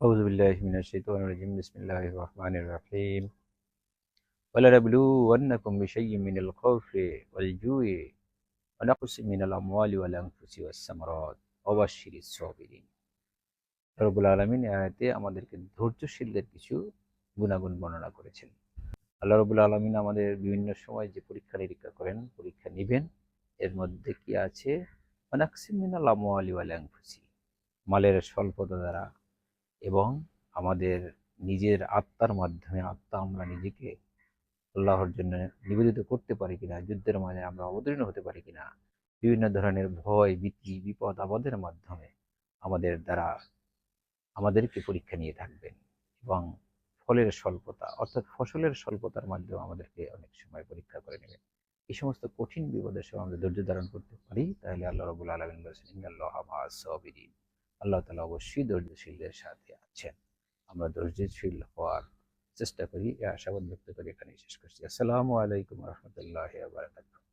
أعوذ بالله من الشيطان الرجيم بسم الله الرحمن الرحيم ولنبلونكم بشيء من الخوف والجوع ونقص من الأموال والأنفس والثمرات وبشر الصابرين রব্বুল আলামিন এই আয়াতে আমাদেরকে ধৈর্যশীলদের কিছু গুণাগুণ বর্ণনা করেছেন। আল্লাহ রব্বুল আলামিন আমাদের বিভিন্ন সময় যে পরীক্ষা নিরীক্ষা করেন, পরীক্ষা নিবেন, এর মধ্যে কি আছে? ওয়ানাকসিম মিনাল আমওয়ালি ওয়াল আনফুসি, মালের স্বল্পতা দ্বারা এবং আমাদের নিজের আত্মার মাধ্যমে আমরা নিজেকে আল্লাহর জন্য নিবেদিত করতে পারি কিনা, যুদ্ধের মাঝে আমরা অবতীর্ণ হতে পারি কিনা, বিভিন্ন ধরনের ভয় ভীতি বিপদ আপদের মাধ্যমে আমাদের দ্বারা আমাদেরকে পরীক্ষা নিয়ে থাকবেন। এবং ফলের স্বল্পতা অর্থাৎ ফসলের স্বল্পতার মাধ্যমে আমাদেরকে অনেক সময় পরীক্ষা করে নেবেন। এই সমস্ত কঠিন বিপদের সময় আমরা ধৈর্য ধারণ করতে পারি, তাহলে আল্লাহ রাব্বুল আলামিন বলেছেন ইন্নাল্লাহা মাআস সাবিরিন, আল্লাহ তাআলা অবশ্যই ধৈর্যশীলদের সাথে আছেন। আমরা ধৈর্যশীল হওয়ার চেষ্টা করি, এই আশাবাদ ব্যক্ত করে এখানে শেষ করছি। আসসালামু আলাইকুম ওয়া রাহমাতুল্লাহি ওয়া বারাকাতুহু।